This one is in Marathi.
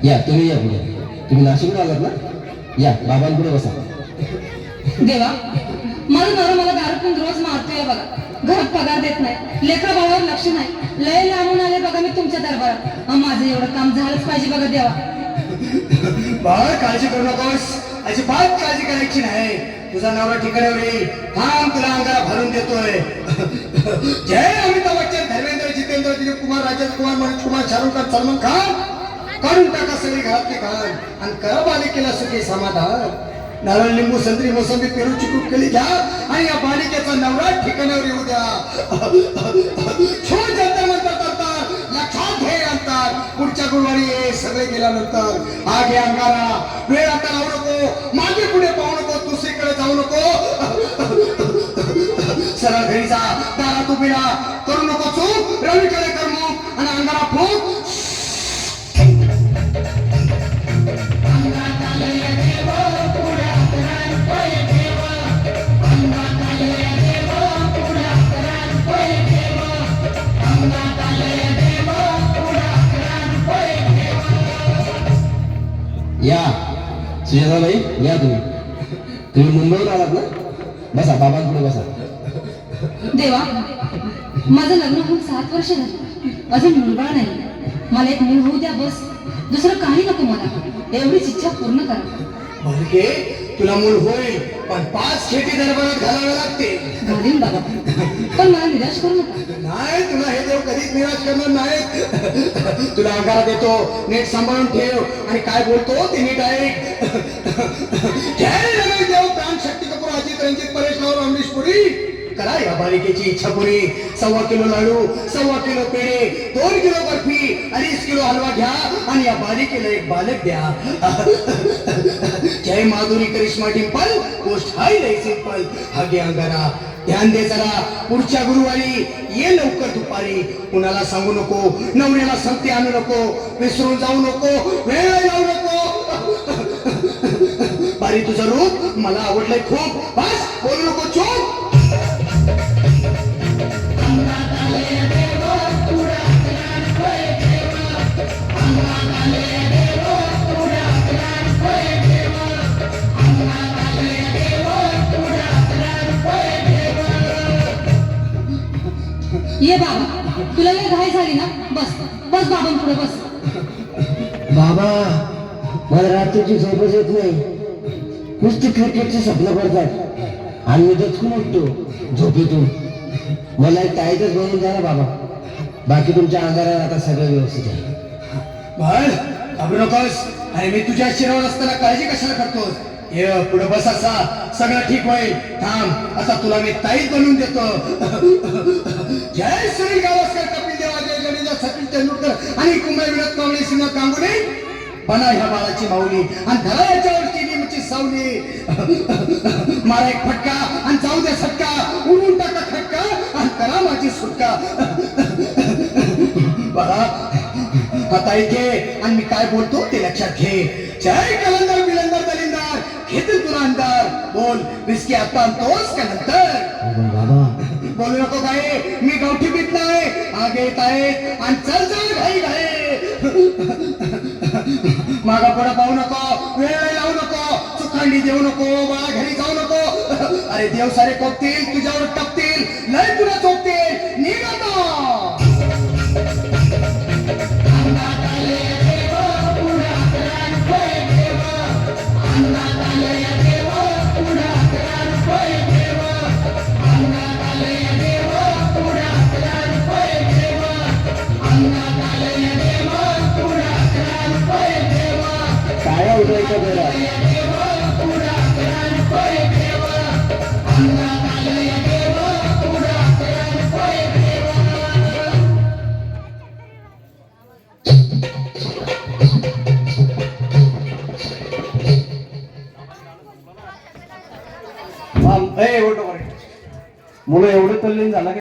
या तुम्ही या पुढे. तुम्ही नाशिकला आलात ना? या बाबांपुढे बसा. देवा, माझा नवरा मला दारू पिऊन रोज मारतोय बघा. घरात पगार देत नाही, लेकरा बाळावर लक्ष नाही. लय लांबून आले बघा मी तुमच्या दरबारात. माझं एवढं काम झालंच पाहिजे बघा देवा. बाळ काळजी करू नकोस, अजिबात काळजी करायची नाही. तुझा नवरा ठिकाणावर येईल. थांब, तुला अंगाला भरून देतोय. जय अमिताभ बच्चन, धर्मेंद्र, जितेंद्र, दिलीप कुमार, राजेंद्र कुमार, मनोज कुमार, शाहरुख खान, सलमान खान, काढून टाका सगळी घरातली घाण आणि करा बालिकेला सुखी समाधान. नारळ, लिंबू, संत्री, मोसंबी, पेरू, चिकू केली घ्या आणि या बालिकेचा नवरा ठिकाणावर येऊ द्या. छोट जंतर मंतर करतात, लक्षात घे अंतर. पुढच्या गुरुवारी हे सगळे गेल्यानंतर आगे अंगारा वेळ आता लावू नको, मागे पुढे पाहू नको, दुसरीकडे जाऊ नको. सरळ घरी जा, दारात उभी राहा, करू नको चूक, रवीकडे कर मुख आणि अंगारा फूक. या सुजाताबाई, या तुम्ही. तुम्ही मुंबईवर आलात ना? बसा, बाबांपुढे बसा. देवा, माझं लग्न होऊन 7 वर्ष झाली, अजून मुलगा नाही. मला एक मूल होऊ द्या बस, दुसरं काही नको मला. एवढीच इच्छा पूर्ण करा. बालिके, तुला मूल होईल, पण 5 खेटी दरबारात घालावे लागते. घालीन बाबा, पण मला निराश करू नका. नाही, तुला हे देव कधीच निराश करणार नाहीत. तुला अंगारा देतो, नीट सांभाळून ठेव आणि काय बोलतो ते नीट ऐक. जय रमेश देव, प्राण, शक्ती कपूर, अजित, रंजित, परेश राव, अमरीश पुरी, करा या बालिकेची इच्छा पुरी. 1.25 किलो लाडू, 1.25 किलो पेढे, 2 किलो बर्फी, 2.5 किलो हलवा घ्या आणि या बालिकेला एक बालक द्या. जय माधुरी, करिश्मा, डिंपल, पोस्ट हाय लय सिंपल. हागे अंगारा, ध्यान दे जरा. पुढच्या गुरुवारी ये लवकर दुपारी. कुणाला सांगू नको, नवऱ्याला संगती आणू नको, विसरून जाऊ नको, वेळ लावू नको. बारी, तुझं रूप मला आवडलंय खूप. बस, बोलू नको, चूप. ये बाबा, तुला लय घाई झाली ना? बस बस बाबांपुढे बस. बाबा, मला रात्रीची झोपच येत नाही. नुसती क्रिकेटची स्वप्न पडतात आणि मी दचकून उठतो झोपेतून. मला एक टाईटच बनवून द्या ना बाबा. बाकी तुमच्या अंगारात आता सगळं व्यवस्थित आहे. बाळ, घाबरू नकोस. आणि मी तुझ्या शिरावर असताना काळजी कशाला करतोस? ये पुढे बस, असा सगळं ठीक होईल. थांब, आता तुला मी ताईत बनवून देतो. जय सुनील गावस्कर, कपिल देव, अजय जडेजा, सचिन तेंडुलकर आणि कुंभे, विनोद कांबळे, सिंह गांगुली, बना ह्या बाळाची माऊली आणि धरा याच्यावरची निमची सावली. मारा एक फटका आणि जाऊ दे सटका, उडून टाका खटका आणि करा माझी सुटका. बघा, आता इथे आणि मी काय बोलतो ते लक्षात घे. जय कलंदर, बिलंदर, दलिंदर, घेतील तुला अंधार. बोल, विस्की आता आणतोस का नंतर? बाबा, बोलू नको काय, मी गावठी पीत नाही. आगे येत आहे आणि चल चल घाई घाई. मागा पुढे पाहू नको, वेळ लावू नको, चुखांडी देऊ नको, बाळा घरी जाऊ नको. अरे देव सारे कोपतील, तुझ्यावर टपतील, लय तुला चोपतील. निघ आता. काय उठायचं बेरा? मुलं एवढं तल्लीन झाला